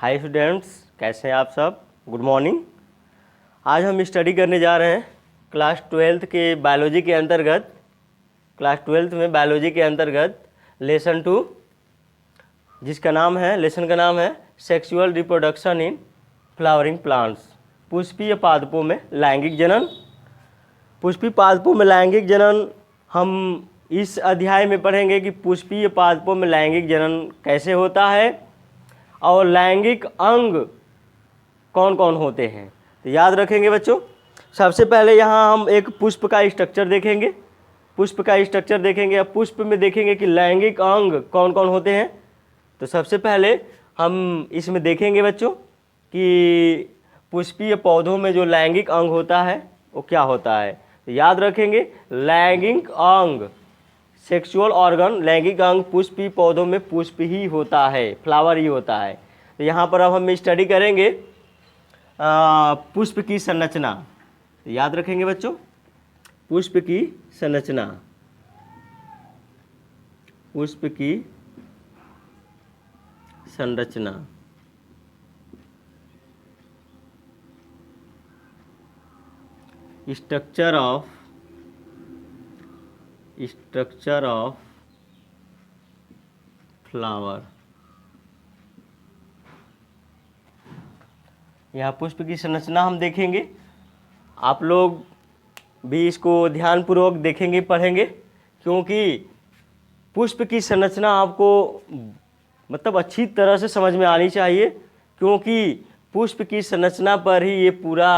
Hi students, कैसे हैं आप सब। Good morning. आज हम स्टडी करने जा रहे हैं क्लास 12th के बायोलॉजी के अंतर्गत लेसन 2, जिसका नाम है sexual reproduction in flowering plants. पुष्पीय पादपों में लैंगिक जनन। पुष्पीय पादपों में लैंगिक जनन हम इस अध्याय में पढ़ेंगे कि पुष्पीय पादपों में लैंगिक जनन कैसे होता है और लैंगिक अंग कौन कौन होते हैं। तो याद रखेंगे बच्चों। सबसे पहले यहाँ हम एक पुष्प का स्ट्रक्चर देखेंगे। अब पुष्प में देखेंगे कि लैंगिक अंग कौन कौन होते हैं। तो सबसे पहले हम इसमें देखेंगे बच्चों कि पुष्पीय पौधों में जो लैंगिक अंग होता है वो क्या होता है। तो याद रखेंगे, लैंगिक अंग, सेक्सुअल ऑर्गन, लैंगिक अंग पुष्पीय पौधों में पुष्प ही होता है, फ्लावर ही होता है। तो यहाँ पर अब हम स्टडी करेंगे पुष्प की संरचना। तो याद रखेंगे बच्चों, पुष्प की संरचना। Structure of flower. यहाँ पुष्प की संरचना हम देखेंगे। आप लोग भी इसको ध्यानपूर्वक देखेंगे, पढ़ेंगे, क्योंकि पुष्प की संरचना आपको मतलब अच्छी तरह से समझ में आनी चाहिए, क्योंकि पुष्प की संरचना पर ही ये पूरा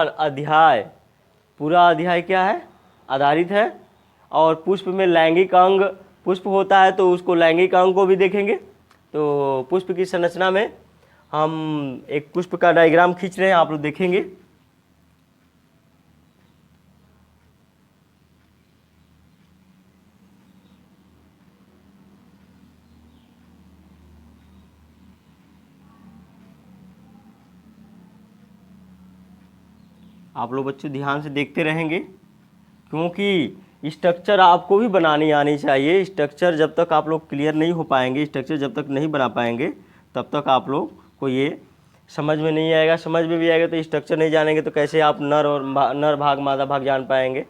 अध्याय क्या है, आधारित है। और पुष्प में लैंगिक अंग पुष्प होता है तो उसको लैंगिक अंग को भी देखेंगे। तो पुष्प की संरचना में हम एक पुष्प का डायग्राम खींच रहे हैं, आप लोग देखेंगे। आप लोग बच्चों ध्यान से देखते रहेंगे, क्योंकि स्ट्रक्चर आपको भी बनानी आनी चाहिए। स्ट्रक्चर जब तक आप लोग क्लियर नहीं हो पाएंगे, स्ट्रक्चर जब तक नहीं बना पाएंगे, तब तक आप लोग को ये समझ में नहीं आएगा। समझ में भी आएगा तो स्ट्रक्चर नहीं जानेंगे तो कैसे आप नर भाग मादा भाग जान पाएंगे।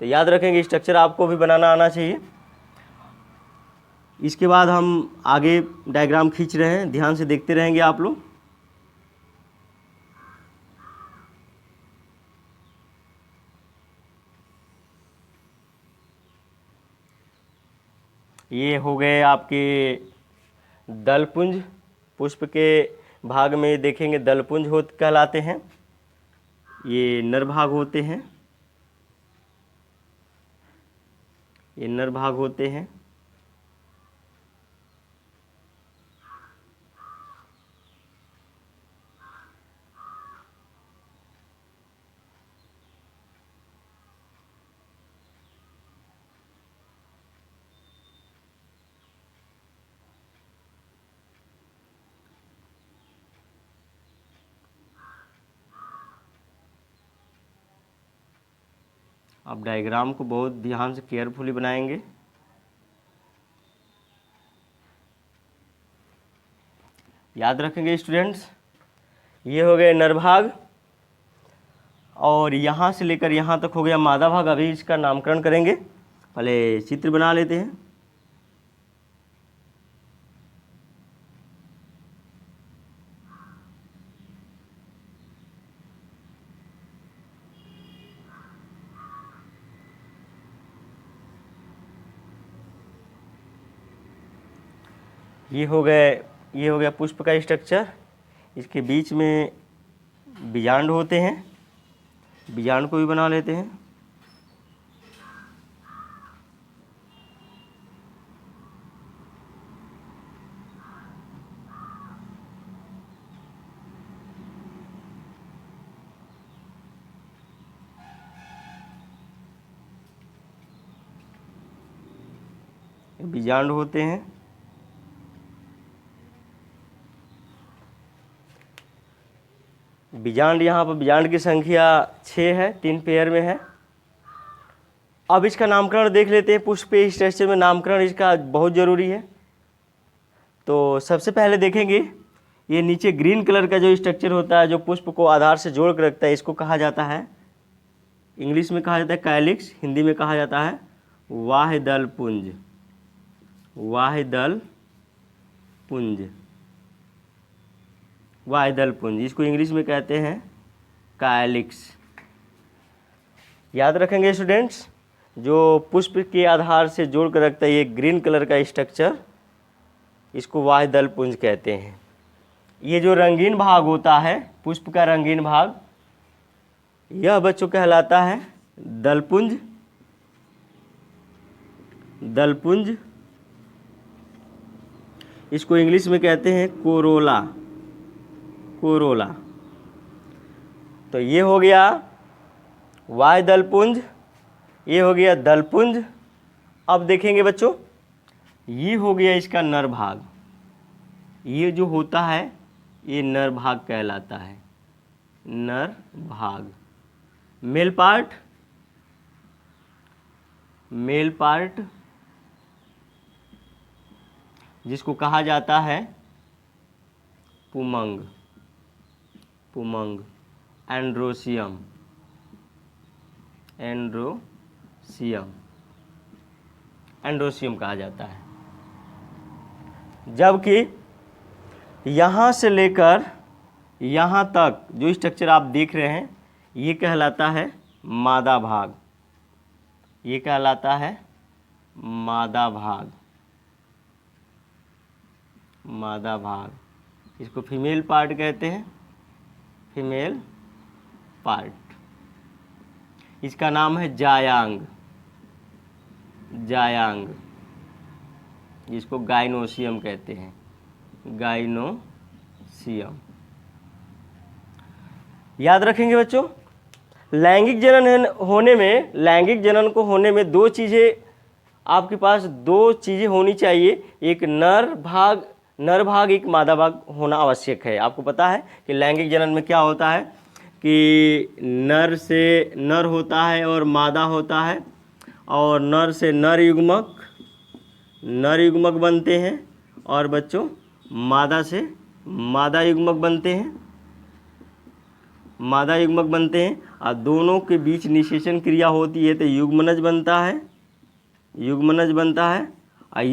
तो याद रखेंगे, स्ट्रक्चर आपको भी बनाना आना चाहिए। इसके बाद हम आगे डायग्राम खींच रहे हैं, ध्यान से देखते रहेंगे आप लोग। ये हो गए आपके दलपुंज। पुष्प के भाग में देखेंगे दलपुंज कहलाते हैं। ये नर भाग होते हैं, आप डायग्राम को बहुत ध्यान से केयरफुली बनाएंगे। याद रखेंगे स्टूडेंट्स, ये हो गए नर भाग और यहाँ से लेकर यहाँ तक हो गया मादा भाग। अभी इसका नामकरण करेंगे, पहले चित्र बना लेते हैं। ये हो गया पुष्प का स्ट्रक्चर। इसके बीच में बीजांड होते हैं, बीजांड को भी बना लेते हैं। बीजांड होते हैं। बीजांड, यहाँ पर बीजांड की संख्या 6 है, 3 पेयर में है। अब इसका नामकरण देख लेते हैं। पुष्प स्ट्रक्चर में नामकरण इसका बहुत ज़रूरी है। तो सबसे पहले देखेंगे ये नीचे ग्रीन कलर का जो स्ट्रक्चर होता है, जो पुष्प को आधार से जोड़ कर रखता है, इसको कहा जाता है, इंग्लिश में कहा जाता है कैलिक्स, हिंदी में कहा जाता है वाह्यदल पुंज। वाह्यदल पुंज, वाह्यदल पुंज, इसको इंग्लिश में कहते हैं कैलिक्स। याद रखेंगे स्टूडेंट्स, जो पुष्प के आधार से जोड़ कर रखता है ये ग्रीन कलर का स्ट्रक्चर, इसको वाह्यदल पुंज कहते हैं। ये जो रंगीन भाग होता है, पुष्प का रंगीन भाग, यह बच्चों कहलाता है दलपुंज। दलपुंज, इसको इंग्लिश में कहते हैं कोरोला। कोरोला। तो ये हो गया वाह्यदल पुंज, ये हो गया दलपुंज। अब देखेंगे बच्चों, ये हो गया इसका नर भाग। ये जो होता है ये नर भाग कहलाता है, नर भाग। मेल पार्ट, मेल पार्ट जिसको कहा जाता है पुमंग। पुमंग, एंड्रोसियम। एंड्रोसियम, एंड्रोसियम कहा जाता है। जबकि यहाँ से लेकर यहाँ तक जो स्ट्रक्चर आप देख रहे हैं, ये कहलाता है मादा भाग। ये कहलाता है मादा भाग। मादा भाग, इसको फीमेल पार्ट कहते हैं, फीमेल पार्ट। इसका नाम है जायांग। जायांग, जिसको गाइनोसियम कहते हैं, गाइनोसियम। याद रखेंगे बच्चों, लैंगिक जनन होने में, लैंगिक जनन को होने में दो चीज़ें आपके पास, दो चीज़ें होनी चाहिए। एक नर भाग, एक मादा भाग होना आवश्यक है। आपको पता है कि लैंगिक जनन में क्या होता है कि नर से नर होता है और मादा होता है, और नर से नर युग्मक बनते हैं, और बच्चों मादा से मादा युग्मक बनते हैं, मादा युग्मक बनते हैं, और दोनों के बीच निषेचन क्रिया होती है तो युग्मनज बनता है, युग्मनज बनता है। और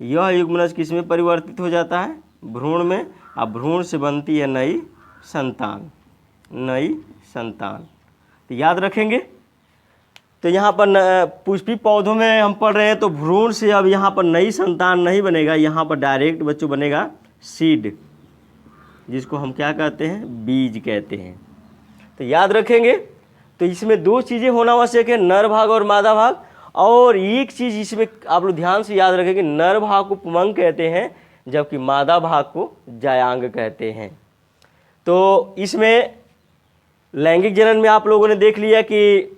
यह युग्मनज किस में परिवर्तित हो जाता है? भ्रूण में, और भ्रूण से बनती है नई संतान, नई संतान। तो याद रखेंगे। तो यहाँ पर पुष्पी पौधों में हम पढ़ रहे हैं, तो भ्रूण से अब यहाँ पर नई संतान नहीं बनेगा, यहाँ पर डायरेक्ट बच्चों बनेगा सीड, जिसको हम क्या कहते हैं? बीज कहते हैं। तो याद रखेंगे। तो इसमें दो चीज़ें होना आवश्यक है, नर भाग और मादा भाग। और एक चीज़ इसमें आप लोग ध्यान से याद रखें कि नर भाग को पुमंग कहते हैं, जबकि मादा भाग को जायांग कहते हैं। तो इसमें लैंगिक जनन में आप लोगों ने देख लिया कि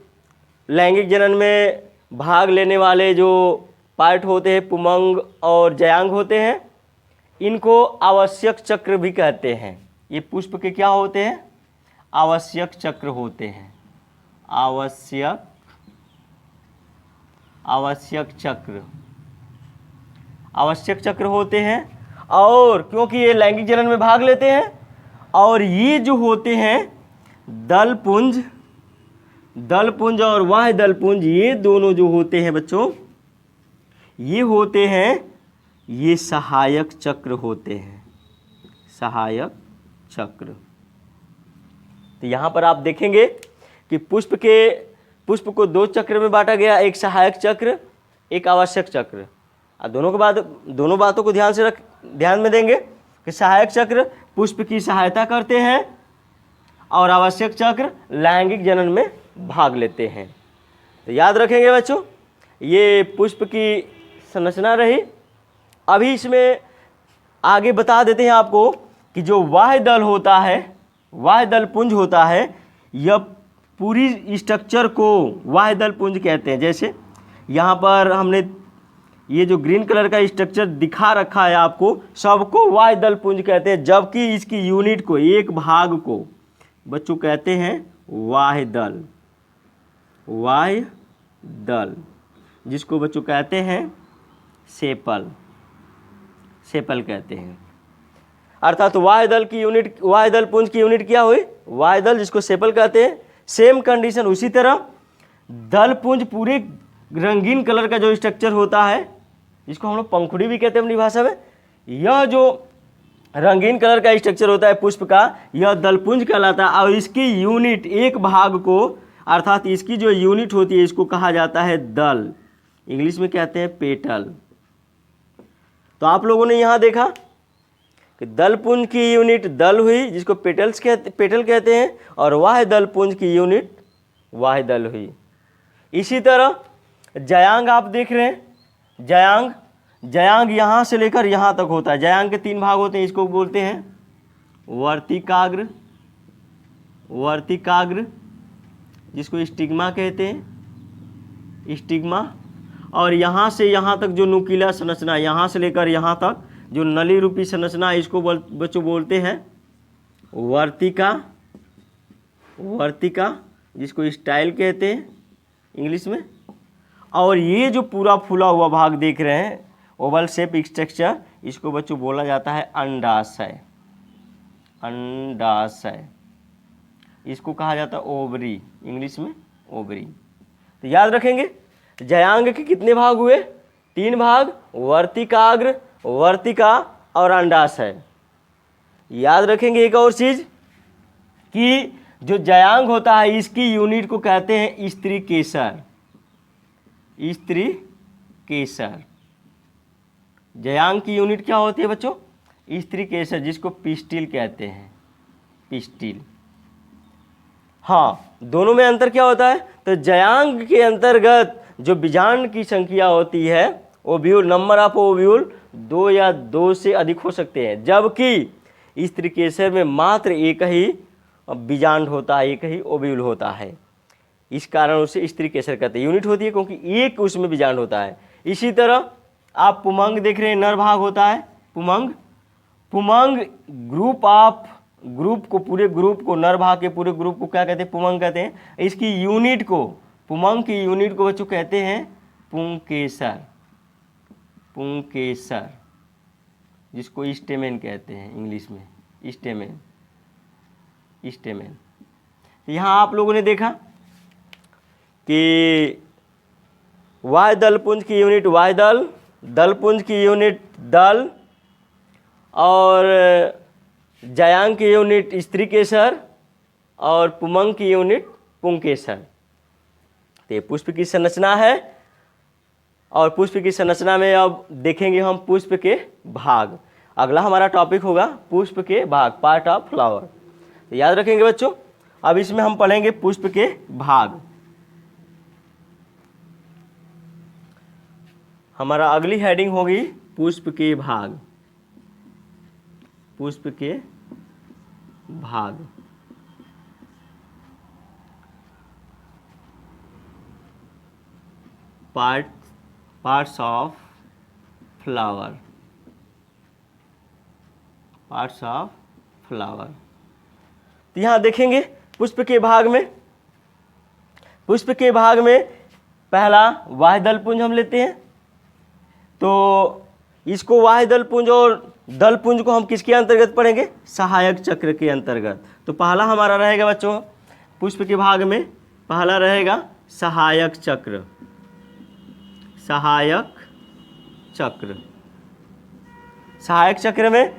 लैंगिक जनन में भाग लेने वाले जो पार्ट होते हैं पुमंग और जायांग होते हैं, इनको आवश्यक चक्र भी कहते हैं। ये पुष्प के क्या होते हैं? आवश्यक चक्र होते हैं। आवश्यक चक्र होते हैं। और क्योंकि ये लैंगिक जनन में भाग लेते हैं, और ये जो होते हैं दलपुंज और वाह्यदल पुंज, ये दोनों जो होते हैं बच्चों, ये होते हैं, ये सहायक चक्र होते हैं, सहायक चक्र। तो यहाँ पर आप देखेंगे कि पुष्प को दो चक्र में बांटा गया, एक सहायक चक्र, एक आवश्यक चक्र। और दोनों बातों को ध्यान में देंगे कि सहायक चक्र पुष्प की सहायता करते हैं, और आवश्यक चक्र लैंगिक जनन में भाग लेते हैं। तो याद रखेंगे बच्चों, ये पुष्प की संरचना रही। अभी इसमें आगे बता देते हैं आपको कि जो वाह्यदल होता है, वाह्यदल पुंज होता है, यह पूरी स्ट्रक्चर को वाह्यदल पुंज कहते हैं। जैसे यहाँ पर हमने ये जो ग्रीन कलर का स्ट्रक्चर दिखा रखा है आपको, सबको वाह्यदल पुंज कहते हैं, जबकि इसकी यूनिट को, एक भाग को बच्चों कहते हैं वाह्यदल। वाह्यदल, जिसको बच्चों कहते हैं सेपल, सेपल कहते हैं। अर्थात वाह्य दल की यूनिट, वाह्य दल पुंज की यूनिट क्या हुई? वाह्य दल, जिसको सेपल कहते हैं। सेम कंडीशन उसी तरह दल पुंज पूरे रंगीन कलर का जो स्ट्रक्चर होता है, जिसको हम लोग पंखुड़ी भी कहते हैं अपनी भाषा में, यह जो रंगीन कलर का स्ट्रक्चर होता है पुष्प का, यह दलपुंज कहलाता है। और इसकी यूनिट, एक भाग को, अर्थात इसकी जो यूनिट होती है, इसको कहा जाता है दल, इंग्लिश में कहते हैं पेटल। तो आप लोगों ने यहाँ देखा कि दलपुंज की यूनिट दल हुई, जिसको पेटल कहते हैं, और वाह्य दलपुंज की यूनिट वाह्य दल हुई। इसी तरह जयांग आप देख रहे हैं, जयांग यहाँ से लेकर यहाँ तक होता है। जयांग के 3 भाग होते हैं, इसको बोलते हैं वर्तिकाग्र, जिसको स्टिग्मा कहते हैं, स्टिग्मा। और यहाँ से यहाँ तक जो नुकीला संरचना, यहाँ से लेकर यहाँ तक जो नली रूपी संरचना, इसको बच्चों बोलते हैं वर्तिका, जिसको स्टाइल कहते हैं इंग्लिश में। और ये जो पूरा फूला हुआ भाग देख रहे हैं, ओवल शेप स्ट्रक्चर, इसको बच्चों बोला जाता है अंडाशय। इसको कहा जाता है ओवरी, इंग्लिश में ओवरी। तो याद रखेंगे जयांग के कितने भाग हुए? 3 भाग, वर्तिकाग्र, वर्तिका और अंडाशय। याद रखेंगे एक और चीज कि जो जयांग होता है, इसकी यूनिट को कहते हैं स्त्री केसर। जयांग की यूनिट क्या होती है बच्चों? स्त्री केसर, जिसको पिस्टिल कहते हैं, पिस्टिल। हाँ, दोनों में अंतर क्या होता है? तो जयांग के अंतर्गत जो बीजांड की संख्या होती है, ओव्यूल, नंबर ऑफ ओव्यूल 2 या 2 से अधिक हो सकते हैं, जबकि स्त्री केसर में मात्र एक ही बीजांड होता है, एक ही ओव्यूल होता है। इस कारण उसे स्त्री केसर कहते हैं। यूनिट होती है क्योंकि एक उसमें बीजांड होता है। इसी तरह आप पुमंग देख रहे हैं, नर भाग होता है पुमंग ग्रुप को, पूरे ग्रुप को, नर भाग के पूरे ग्रुप को क्या कहते हैं? पुमंग कहते हैं। इसकी यूनिट को, पुमंग की यूनिट को बच्चों कहते हैं पुंकेसर, जिसको स्टेमेन कहते हैं इंग्लिश में, स्टेमेन। यहाँ आप लोगों ने देखा कि वाह्य दलपुंज की यूनिट वाह्य दल, दलपुंज की यूनिट दल, और जयांग की यूनिट स्त्री केसर, और पुमंग की यूनिट पुंकेसर। तो ये पुष्प की संरचना है। और पुष्प की संरचना में अब देखेंगे हम पुष्प के भाग। अगला हमारा टॉपिक होगा पुष्प के भाग, पार्ट ऑफ फ्लावर। तो याद रखेंगे बच्चों, अब इसमें हम पढ़ेंगे पुष्प के भाग। हमारा अगली हेडिंग होगी पुष्प के भाग। Parts of flower. तो यहाँ देखेंगे पुष्प के भाग में पहला वाह्य दलपुंज हम लेते हैं। तो इसको वाह्य दलपुंज और दलपुंज को हम किसके अंतर्गत पढ़ेंगे? सहायक चक्र के अंतर्गत। तो पहला हमारा रहेगा बच्चों पुष्प के भाग में, पहला रहेगा सहायक चक्र। सहायक चक्र में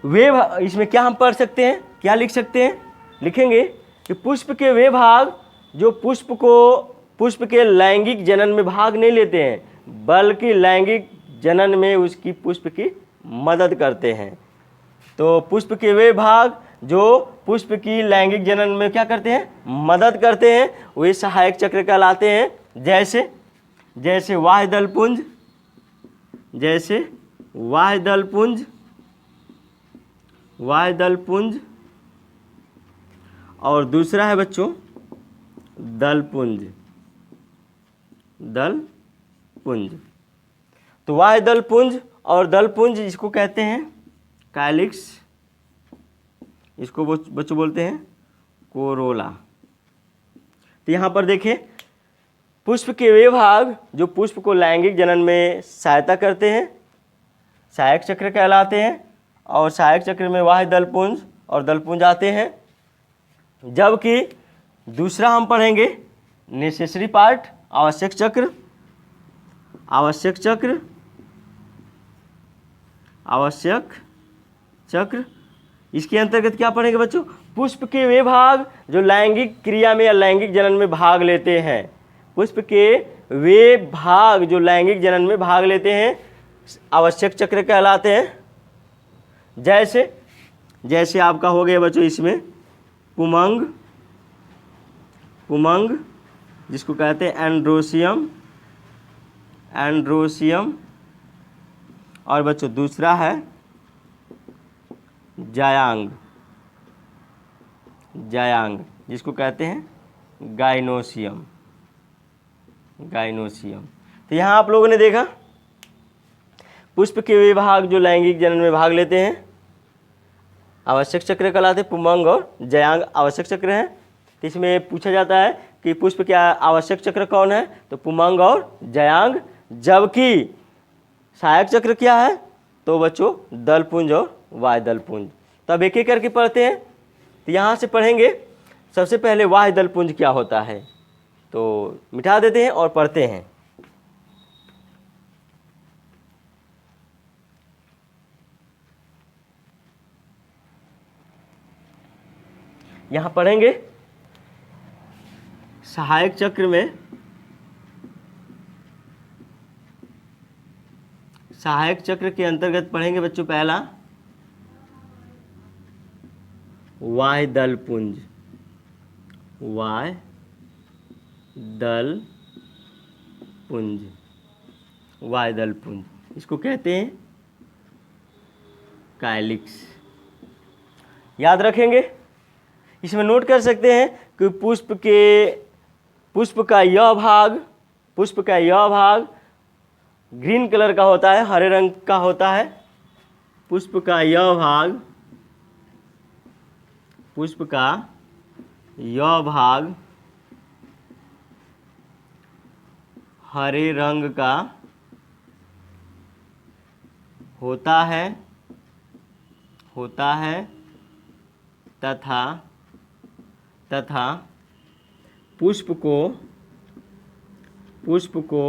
वे, इसमें क्या हम पढ़ सकते हैं, क्या लिख सकते हैं? लिखेंगे कि पुष्प के वे भाग जो पुष्प के लैंगिक जनन में भाग नहीं लेते हैं, बल्कि लैंगिक जनन में उसकी पुष्प की मदद करते हैं। तो पुष्प के वे भाग जो पुष्प की लैंगिक जनन में क्या करते हैं? मदद करते हैं, वे सहायक चक्र कहलाते हैं। जैसे वाह्य दलपुंज, और दूसरा है बच्चों दलपुंज। तो वाह्य दलपुंज और दलपुंज इसको कहते हैं कैलिक्स, इसको बच्चों बोलते हैं कोरोला। तो यहाँ पर देखिए पुष्प के वे भाग जो पुष्प को लैंगिक जनन में सहायता करते हैं, सहायक चक्र कहलाते हैं। और सहायक चक्र में वाह्य दलपुंज और दलपुंज आते हैं। जबकि दूसरा हम पढ़ेंगे नेसेसरी पार्ट, आवश्यक चक्र। आवश्यक चक्र, आवश्यक चक्र, इसके अंतर्गत क्या पढ़ेंगे बच्चों? पुष्प के वे भाग जो लैंगिक क्रिया में या लैंगिक जनन में भाग लेते हैं। पुष्प के वे भाग जो लैंगिक जनन में भाग लेते हैं आवश्यक चक्र कहलाते हैं। जैसे जैसे आपका हो गया बच्चों इसमें पुमंग, पुमंग जिसको कहते हैं एंड्रोसियम, एंड्रोसियम, और बच्चों दूसरा है जायांग, जायांग जिसको कहते हैं गाइनोसियम, गाइनोसियम। तो यहाँ आप लोगों ने देखा पुष्प के वे भाग जो लैंगिक जनन में भाग लेते हैं आवश्यक चक्र कहलाते, पुमंग और जयांग आवश्यक चक्र हैं। तो इसमें पूछा जाता है कि पुष्प क्या आवश्यक चक्र कौन है? तो पुमंग और जयांग। जबकि सहायक चक्र क्या है? तो बच्चों दलपुंज और वाह्य दलपुंज। तो अब एक एक करके पढ़ते हैं। तो यहाँ से पढ़ेंगे सबसे पहले वाह्य दलपुंज क्या होता है, तो मिटा देते हैं और पढ़ते हैं। यहाँ पढ़ेंगे सहायक चक्र में, सहायक चक्र के अंतर्गत पढ़ेंगे बच्चों पहला वाह्य दलपुंज, वाह्य दलपुंज, वाह्य दलपुंज, इसको कहते हैं काइलिक्स। याद रखेंगे, इसमें नोट कर सकते हैं कि पुष्प का यह भाग, पुष्प का यह भाग ग्रीन कलर का होता है, हरे रंग का होता है। पुष्प का यह भाग, पुष्प का यह भाग हरे रंग का होता है, होता है तथा तथा पुष्प को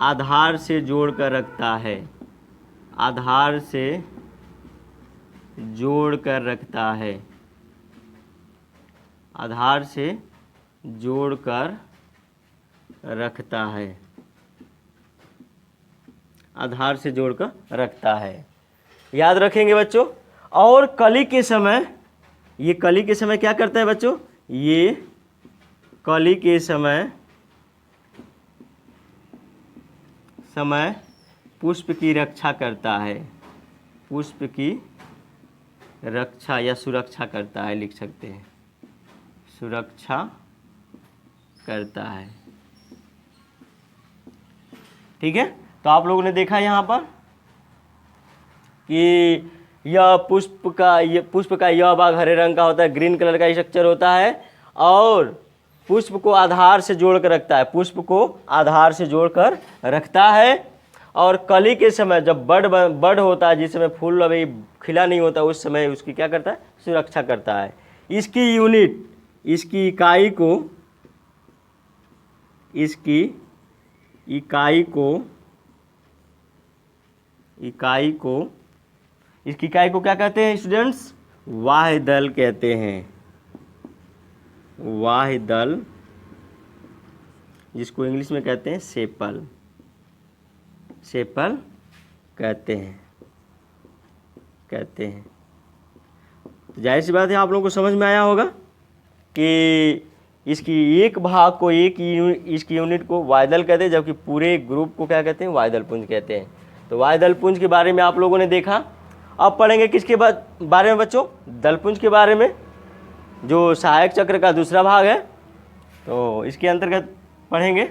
आधार से जोड़कर रखता है, आधार से जोड़कर रखता है, आधार से जोड़कर रखता है, आधार से जोड़कर रखता है। याद रखेंगे बच्चों। और कली के समय, ये कली के समय क्या करता है बच्चों? ये कली के समय पुष्प की रक्षा करता है, पुष्प की रक्षा या सुरक्षा करता है, लिख सकते हैं सुरक्षा करता है। ठीक है, तो आप लोगों ने देखा यहाँ पर कि यह पुष्प का यह भाग हरे रंग का होता है, ग्रीन कलर का स्ट्रक्चर होता है और पुष्प को आधार से जोड़कर रखता है, पुष्प को आधार से जोड़कर रखता है। और कली के समय जब बड होता है, जिस समय फूल अभी खिला नहीं होता, उस समय उसकी क्या करता है? सुरक्षा करता है। इसकी यूनिट, इसकी इकाई को, इसकी इकाई को क्या कहते हैं स्टूडेंट्स? वाह्य दल कहते हैं, वाह्य दल, जिसको इंग्लिश में कहते हैं सेपल, सेपल कहते हैं। तो जाहिर सी बात है आप लोगों को समझ में आया होगा कि इसकी एक भाग को, इसकी यूनिट को वाह्य दल कहते हैं, जबकि पूरे ग्रुप को क्या कहते हैं? वाह्य दलपुंज कहते हैं। तो वाह्य दलपुंज के बारे में आप लोगों ने देखा। अब पढ़ेंगे किसके बारे में बच्चों? दलपुंज के बारे में, जो सहायक चक्र का दूसरा भाग है। तो इसके अंतर्गत पढ़ेंगे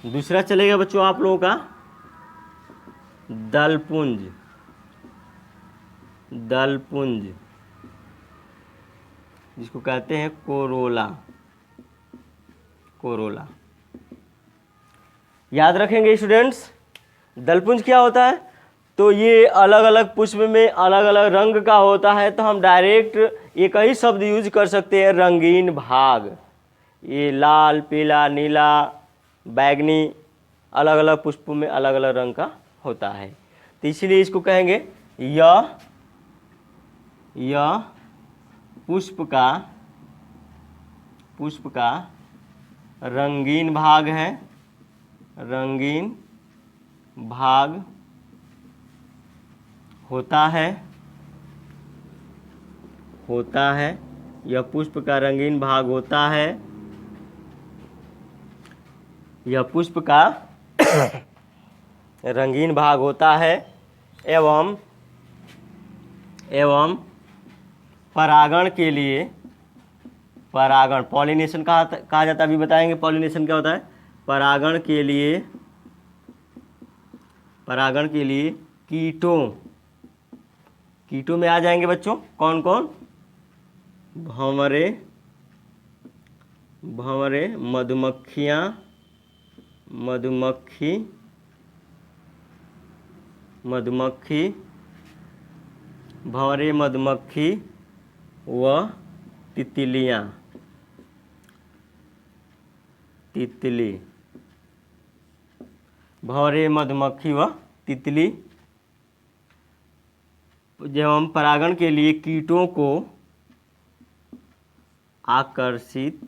दूसरा चलेगा बच्चों आप लोगों का दलपुंज, दलपुंज जिसको कहते हैं कोरोला, कोरोला। याद रखेंगे स्टूडेंट्स, दलपुंज क्या होता है, तो ये अलग अलग पुष्प में अलग अलग रंग का होता है, तो हम डायरेक्ट एक ही शब्द यूज कर सकते हैं, रंगीन भाग। ये लाल, पीला, नीला, बैगनी, अलग अलग पुष्पों में अलग अलग रंग का होता है, तो इसीलिए इसको कहेंगे यह पुष्प का रंगीन भाग है, रंगीन भाग होता है, यह पुष्प का रंगीन भाग होता है, यह पुष्प का रंगीन भाग होता है, एवं परागण के लिए, परागण पॉलिनेशन कहा जाता है, अभी बताएंगे पॉलिनेशन क्या होता है। परागण के लिए कीटों में आ जाएंगे बच्चों, कौन कौन, भंवरे, मधुमक्खियाँ, भंवरे, मधुमक्खी व तितली, भंवरे, मधुमक्खी व तितली, जब हम परागण के लिए कीटों को आकर्षित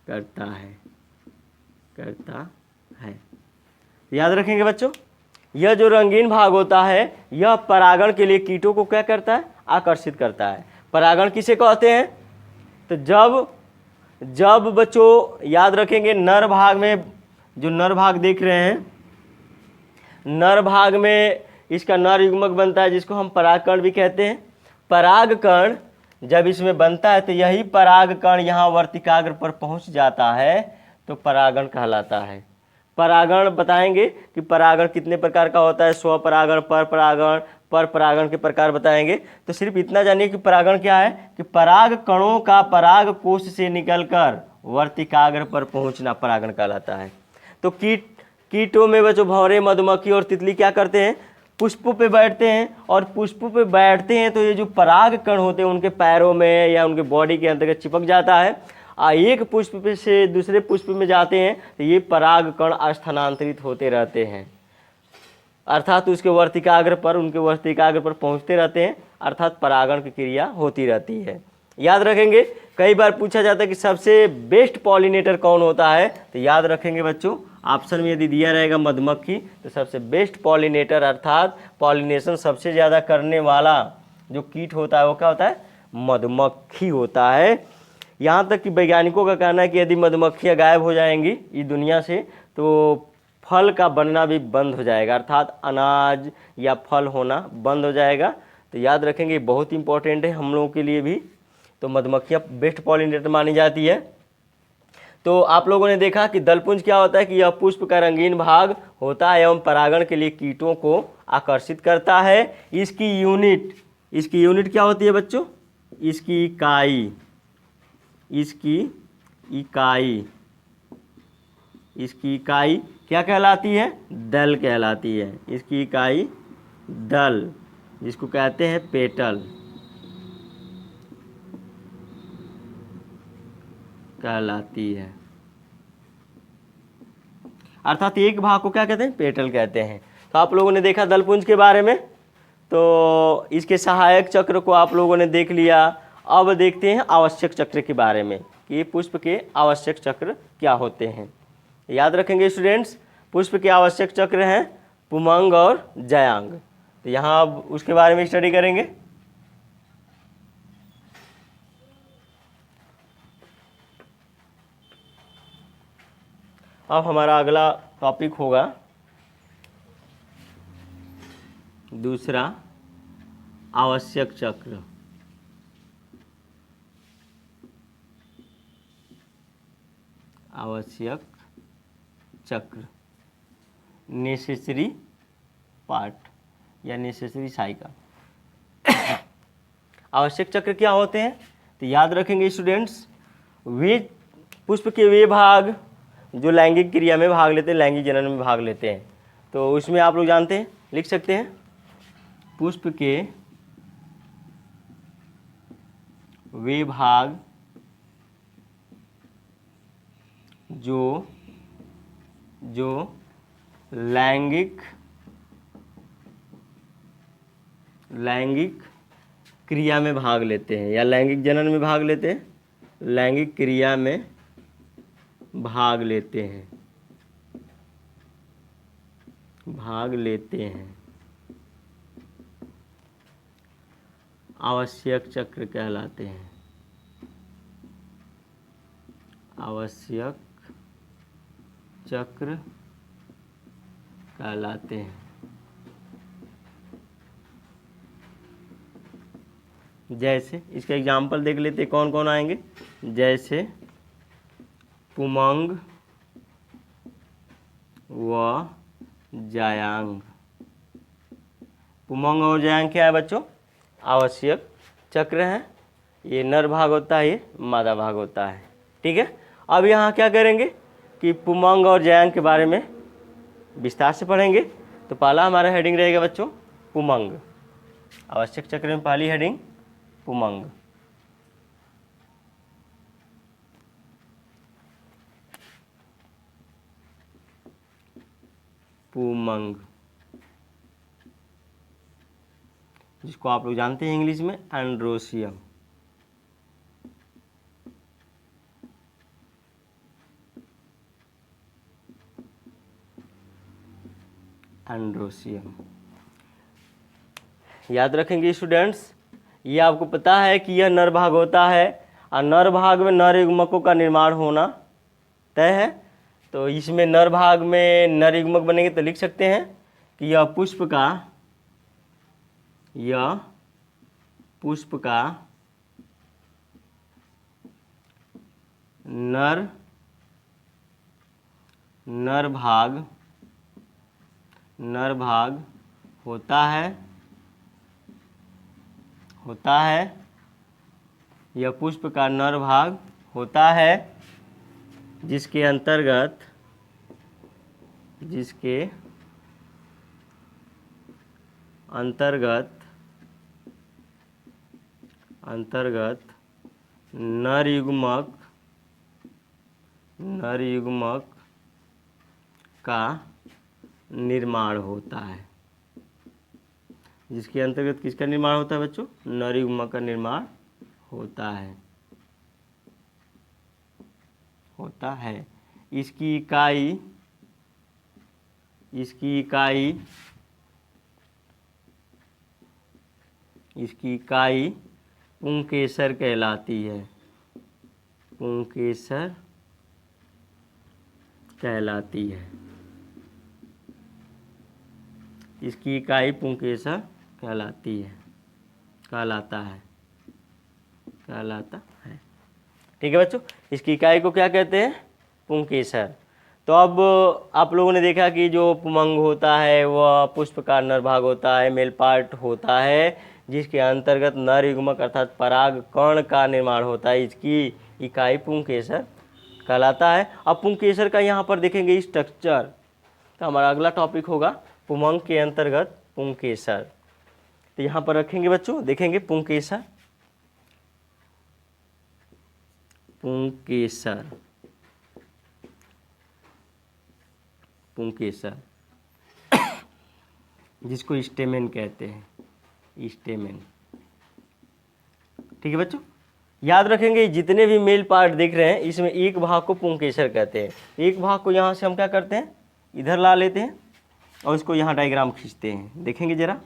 करता है। याद रखेंगे बच्चों, यह जो रंगीन भाग होता है, यह परागण के लिए कीटों को क्या करता है, आकर्षित करता है। परागण किसे कहते हैं, तो जब बच्चों याद रखेंगे, नर भाग में, जो नर भाग देख रहे हैं, नर भाग में इसका नर युग्मक बनता है, जिसको हम परागकण भी कहते हैं। परागकण जब इसमें बनता है, तो यही परागकण यहाँ वर्तिकाग्र पर पहुँच जाता है, तो परागण कहलाता है। परागण बताएंगे कि परागण कितने प्रकार का होता है, स्वपरागण, पर परागण के प्रकार बताएंगे। तो सिर्फ इतना जानिए कि परागण क्या है, कि पराग कणों का पराग कोश से निकलकर वर्तिकाग्र पर पहुंचना परागण कहलाता है। तो कीटों में बच्चों भंवरे, मधुमक्खी और तितली क्या करते हैं, पुष्पों पे बैठते हैं, और पुष्पों पे बैठते हैं तो ये जो पराग कण होते हैं उनके पैरों में या उनके बॉडी के अंतर्गत चिपक जाता है, एक पुष्प पे से दूसरे पुष्प में जाते हैं, तो ये पराग कण स्थानांतरित होते रहते हैं, अर्थात उसके वर्तिकाग्र पर पहुंचते रहते हैं, अर्थात परागण की क्रिया होती रहती है। याद रखेंगे, कई बार पूछा जाता है कि सबसे बेस्ट पॉलिनेटर कौन होता है, तो याद रखेंगे बच्चों, ऑप्शन में यदि दिया रहेगा मधुमक्खी, तो सबसे बेस्ट पॉलिनेटर अर्थात पॉलिनेशन सबसे ज़्यादा करने वाला जो कीट होता है वो क्या होता है, मधुमक्खी होता है। यहाँ तक कि वैज्ञानिकों का कहना है कि यदि मधुमक्खियाँ गायब हो जाएंगी इस दुनिया से, तो फल का बनना भी बंद हो जाएगा, अर्थात अनाज या फल होना बंद हो जाएगा। तो याद रखेंगे, बहुत इंपॉर्टेंट है हम लोगों के लिए भी। तो मधुमक्खियाँ बेस्ट पॉलिनेटर मानी जाती है। तो आप लोगों ने देखा कि दलपुंज क्या होता है, कि यह पुष्प का रंगीन भाग होता है एवं परागण के लिए कीटों को आकर्षित करता है। इसकी यूनिट क्या होती है बच्चों, इसकी इकाई क्या कहलाती है, दल कहलाती है। इसकी इकाई दल, जिसको कहते हैं पेटल कहलाती है, अर्थात एक भाग को क्या कहते हैं, पेटल कहते हैं। तो आप लोगों ने देखा दलपुंज के बारे में, तो इसके सहायक चक्र को आप लोगों ने देख लिया। अब देखते हैं आवश्यक चक्र के बारे में, कि पुष्प के आवश्यक चक्र क्या होते हैं। याद रखेंगे स्टूडेंट्स, पुष्प के आवश्यक चक्र हैं पुमंग और जयांग। तो यहाँ अब उसके बारे में स्टडी करेंगे। अब हमारा अगला टॉपिक होगा दूसरा, आवश्यक चक्र। आवश्यक चक्र, नेसेसरी पार्ट या नेसेसरी साइकिल। आवश्यक चक्र क्या होते हैं, तो याद रखेंगे स्टूडेंट्स, वे पुष्प के वे भाग जो लैंगिक क्रिया में भाग लेते हैं, लैंगिक जनन में भाग लेते हैं। तो उसमें आप लोग जानते हैं, लिख सकते हैं, पुष्प के वे भाग जो लैंगिक क्रिया में भाग लेते हैं या लैंगिक जनन में भाग लेते हैं, लैंगिक क्रिया में भाग लेते हैं, आवश्यक चक्र कहलाते हैं, आवश्यक चक्र कहलाते हैं। जैसे इसका एग्जाम्पल देख लेते हैं, कौन कौन आएंगे। जैसे पुमंग व जायांग। पुमंग और जायांग क्या है बच्चों, आवश्यक चक्र हैं। ये नर भाग होता है, ये मादा भाग होता है। ठीक है, अब यहाँ क्या करेंगे कि पुमंग और जायांग के बारे में विस्तार से पढ़ेंगे। तो पहला हमारा हेडिंग रहेगा बच्चों पुमंग। आवश्यक चक्र में पहली हेडिंग पुमंग। पुमंग जिसको आप लोग जानते हैं इंग्लिश में एंड्रोसियम। एंड्रोसियम याद रखेंगे स्टूडेंट्स, ये आपको पता है कि यह नर भाग होता है और नर भाग में नर युग्मकों का निर्माण होना तय है। तो इसमें नर भाग में नर युग्मक बनेंगे तो लिख सकते हैं कि यह पुष्प का नर भाग होता है। यह पुष्प का नर भाग होता है जिसके अंतर्गत नर युग्मक का निर्माण होता है। जिसके अंतर्गत किसका निर्माण होता है बच्चों, नर युग्मक का निर्माण होता है। इसकी इकाई पुंकेसर कहलाती है। पुंकेसर कहलाती है। इसकी इकाई पुंकेसर कहलाता है। ठीक है बच्चों, इसकी इकाई को क्या कहते हैं, पुंकेसर। तो अब आप लोगों ने देखा कि जो पुमंग होता है वह पुष्प का नर भाग होता है, मेल पार्ट होता है, जिसके अंतर्गत नर युग्मक अर्थात पराग कण का निर्माण होता है। इसकी इकाई पुंकेसर कहलाता है। अब पुंकेसर का यहाँ पर देखेंगे स्ट्रक्चर, तो हमारा अगला टॉपिक होगा पुमंग के अंतर्गत पुंकेसर। तो यहाँ पर रखेंगे बच्चों, देखेंगे पुंकेसर। जिसको स्टेमेन कहते हैं, स्टेमेन। ठीक है बच्चों, याद रखेंगे जितने भी मेल पार्ट देख रहे हैं इसमें एक भाग को पुंकेसर कहते हैं। एक भाग को यहाँ से हम क्या करते हैं, इधर ला लेते हैं और इसको यहाँ डायग्राम खींचते हैं। देखेंगे जरा,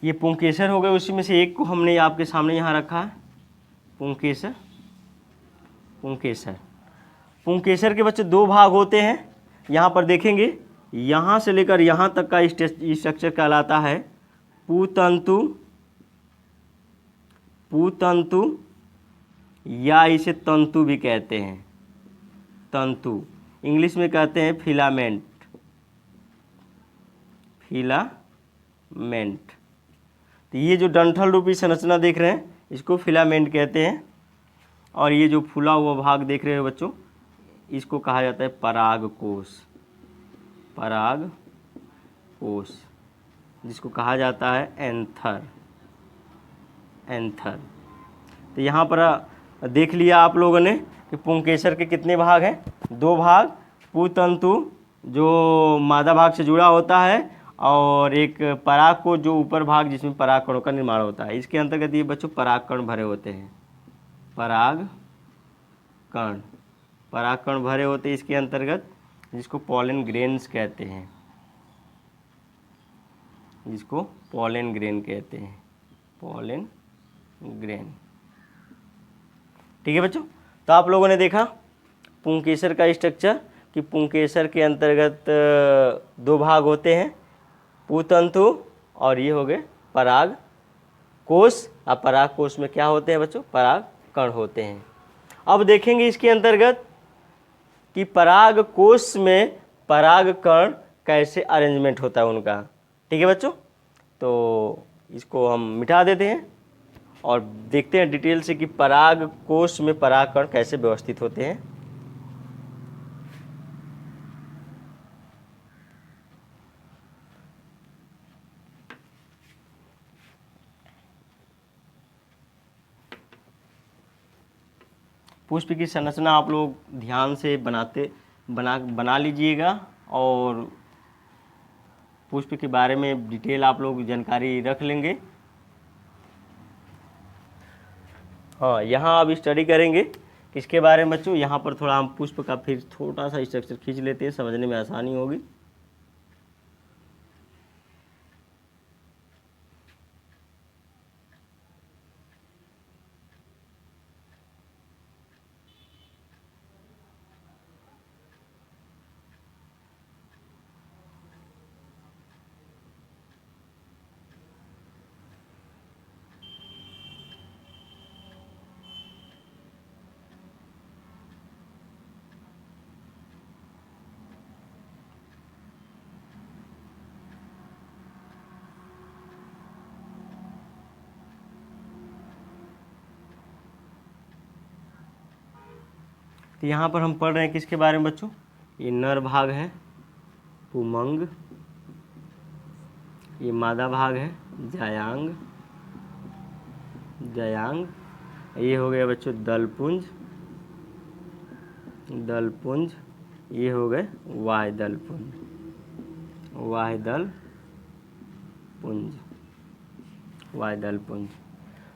ये पुंकेसर हो गए, उसी में से एक को हमने आपके सामने यहाँ रखा है, पुंकेसर। पुंकेसर के बच्चे दो भाग होते हैं। यहाँ पर देखेंगे यहाँ से लेकर यहाँ तक का स्ट्रक्चर कहलाता है पुतंतु, पुतंतु या इसे तंतु भी कहते हैं, तंतु। इंग्लिश में कहते हैं फिलामेंट, फिलामेंट। तो ये जो डंठल रूपी संरचना देख रहे हैं इसको फिलामेंट कहते हैं। और ये जो फूला हुआ भाग देख रहे हो बच्चों, इसको कहा जाता है परागकोश, परागकोश, जिसको कहा जाता है एंथर, एंथर। तो यहाँ पर देख लिया आप लोगों ने कि पुंकेसर के कितने भाग हैं, 2 भाग, पुतंतु जो मादा भाग से जुड़ा होता है और एक परागकोश जो ऊपर भाग जिसमें परागकणों का निर्माण होता है। इसके अंतर्गत ये बच्चों परागकण भरे होते हैं, परागकण, परागकण भरे होते हैं इसके अंतर्गत, जिसको पॉलन ग्रेन्स कहते हैं, जिसको पॉलन ग्रेन कहते हैं, पॉलन ग्रेन। ठीक है बच्चों, तो आप लोगों ने देखा पुंकेसर का स्ट्रक्चर कि पुंकेसर के अंतर्गत 2 भाग होते हैं, पुतंतु और ये हो गए परागकोश। अब परागकोश में क्या होते हैं बच्चों, परागकण होते हैं। अब देखेंगे इसके अंतर्गत कि परागकोश में परागकण कैसे अरेंजमेंट होता है उनका। ठीक है बच्चों, तो इसको हम मिटा देते हैं और देखते हैं डिटेल से कि परागकोश में परागकण कैसे व्यवस्थित होते हैं। पुष्प की संरचना आप लोग ध्यान से बना लीजिएगा और पुष्प के बारे में डिटेल आप लोग जानकारी रख लेंगे। हाँ, यहाँ अब स्टडी करेंगे किसके बारे में बच्चों, यहाँ पर थोड़ा हम पुष्प का फिर छोटा सा स्ट्रक्चर खींच लेते हैं, समझने में आसानी होगी। तो यहाँ पर हम पढ़ रहे हैं किसके बारे में बच्चों, ये नर भाग है पुमंग, ये मादा भाग है जायांग, जायांग, ये हो गया बच्चों दलपुंज, दलपुंज, ये हो गए वाह्यदलपुंज, वाह्यदलपुंज, वाह्यदलपुंज।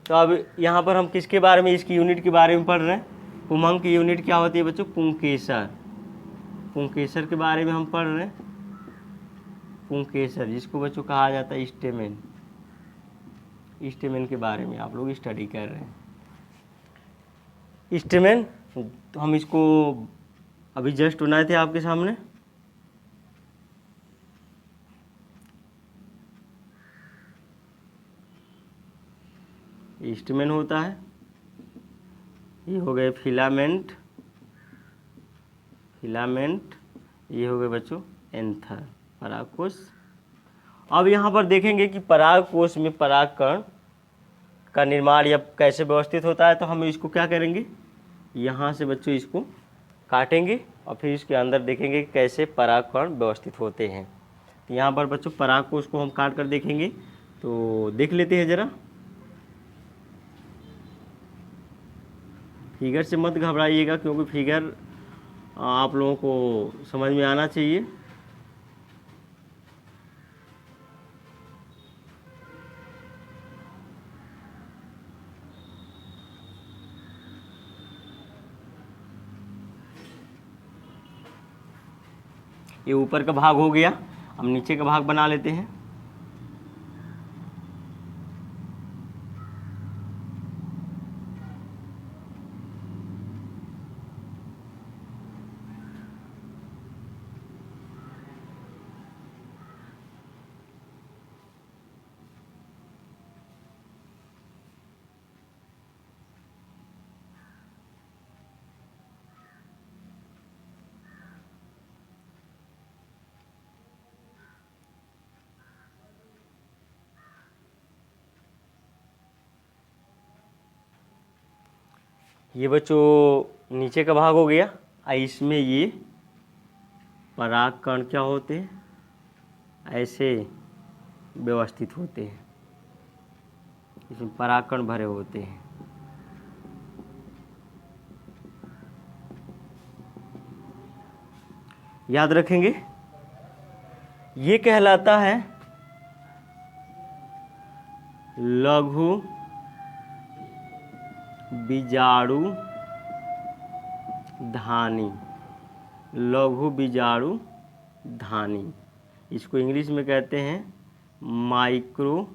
तो अब यहाँ पर हम किसके बारे में, इसकी यूनिट के बारे में पढ़ रहे हैं। पुमंग की यूनिट क्या होती है बच्चों, पुंकेसर, पुंकेसर के बारे में हम पढ़ रहे हैं। पुंकेसर जिसको बच्चों कहा जाता है स्टेमेन, स्टेमेन के बारे में आप लोग स्टडी कर रहे हैं। स्टेमेन तो हम इसको अभी जस्ट बनाए थे आपके सामने। स्टेमेन होता है, ये हो गए फिलामेंट, फिलामेंट, ये हो गए बच्चों एंथर, परागकोश। अब यहाँ पर देखेंगे कि परागकोश में परागकण का निर्माण या कैसे व्यवस्थित होता है। तो हम इसको क्या करेंगे, यहाँ से बच्चों इसको काटेंगे और फिर इसके अंदर देखेंगे कि कैसे परागकण व्यवस्थित होते हैं। तो यहाँ पर बच्चों परागकोश को हम काट कर देखेंगे, तो देख लेते हैं ज़रा। फिगर से मत घबराइएगा क्योंकि फिगर आप लोगों को समझ में आना चाहिए। ये ऊपर का भाग हो गया, हम नीचे का भाग बना लेते हैं। ये बच्चों नीचे का भाग हो गया। इसमें ये परागकण क्या होते हैं, ऐसे व्यवस्थित होते हैं, इसमें परागकण भरे होते हैं। याद रखेंगे, ये कहलाता है लघु बीजाणु धानी। लघु बीजाणु धानी, इसको इंग्लिश में कहते हैं माइक्रो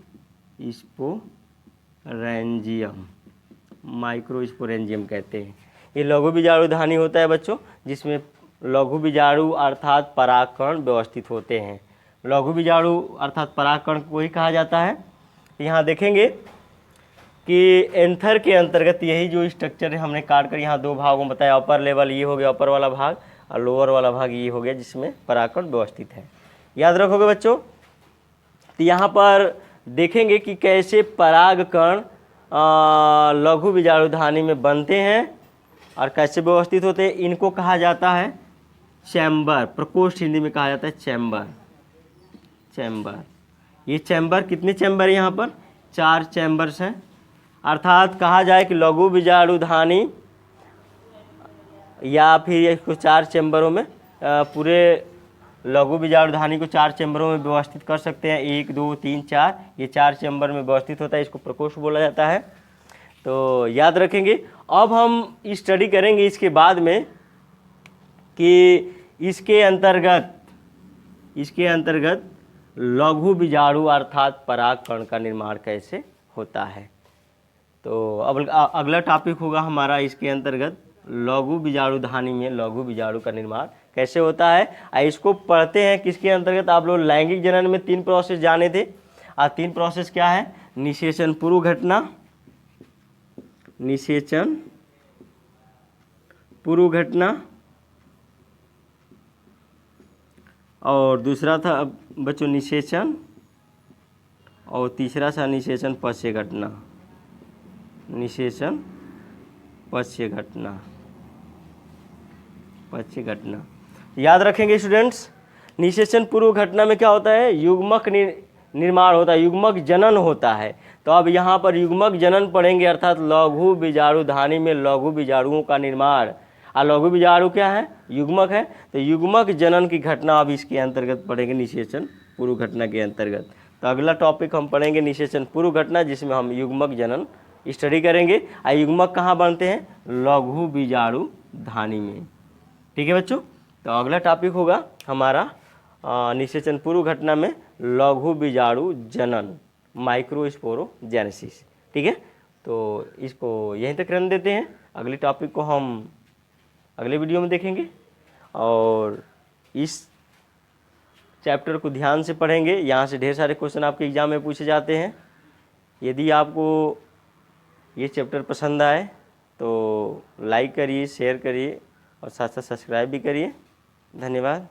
स्पोरेंजियम। माइक्रो स्पोरेंजियम कहते हैं। ये लघु बीजाणु धानी होता है बच्चों, जिसमें लघु बीजाणु अर्थात परागकण व्यवस्थित होते हैं। लघु बीजाणु अर्थात परागकण को ही कहा जाता है। यहाँ देखेंगे कि एंथर के अंतर्गत यही जो स्ट्रक्चर है हमने काट कर यहाँ दो भागों में बताया। अपर लेवल ये हो गया, अपर वाला भाग, और लोअर वाला भाग ये हो गया, जिसमें परागकण व्यवस्थित है। याद रखोगे बच्चों। तो यहाँ पर देखेंगे कि कैसे परागकण लघु बीजाणु धानी में बनते हैं और कैसे व्यवस्थित होते हैं। इनको कहा जाता है चैम्बर, प्रकोष्ठ हिंदी में कहा जाता है चैम्बर। चैम्बर, ये चैम्बर, कितने चैम्बर यहाँ पर? 4 चैम्बर्स हैं। अर्थात कहा जाए कि लघु बीजाणु धानी या फिर इसको 4 चैम्बरों में पूरे लघु बीजाणु धानी को 4 चैम्बरों में व्यवस्थित कर सकते हैं। 1 2 3 4, ये 4 चैम्बर में व्यवस्थित होता है, इसको प्रकोष्ठ बोला जाता है। तो याद रखेंगे। अब हम स्टडी करेंगे इसके बाद में कि इसके अंतर्गत लघु बीजाणु अर्थात परागकण का निर्माण कैसे होता है। तो अब अगला टॉपिक होगा हमारा इसके अंतर्गत लघु बीजाणु धानी में लघु बीजाणु का निर्माण कैसे होता है। इसको पढ़ते हैं किसके अंतर्गत। आप लोग लैंगिक जनन में 3 प्रोसेस जाने थे। 3 प्रोसेस क्या है? निषेचन पूर्व घटना, निषेचन पूर्व घटना, और दूसरा था बच्चों निषेचन, और तीसरा था निषेचन पश्य घटना। निषेचन पश्य घटना, पश्य घटना। याद रखेंगे स्टूडेंट्स। निषेचन पूर्व घटना में क्या होता है? युग्मक निर्माण होता है, युग्मक जनन होता है। तो अब यहाँ पर युग्मक जनन पढ़ेंगे, अर्थात लघु बीजाणु धानी में लघु बीजाणुओं का निर्माण। और लघु बीजाणु क्या है? युग्मक है। तो युग्मक जनन की घटना अब इसके अंतर्गत पढ़ेंगे, निषेचन पूर्व घटना के अंतर्गत। तो अगला टॉपिक हम पढ़ेंगे निषेचन पूर्व घटना, जिसमें हम युग्मक जनन स्टडी करेंगे। और युग्मक कहाँ बनते हैं? लघु बीजाणु धानी में। ठीक है बच्चों। तो अगला टॉपिक होगा हमारा निषेचन पूर्व घटना में लघु बीजाणु जनन, माइक्रोस्पोरोजेनेसिस। ठीक है। तो इसको यहीं तक रहने देते हैं। अगले टॉपिक को हम अगले वीडियो में देखेंगे और इस चैप्टर को ध्यान से पढ़ेंगे। यहाँ से ढेर सारे क्वेश्चन आपके एग्जाम में पूछे जाते हैं। यदि आपको ये चैप्टर पसंद आए तो लाइक करिए, शेयर करिए और साथ साथ सब्सक्राइब भी करिए। धन्यवाद।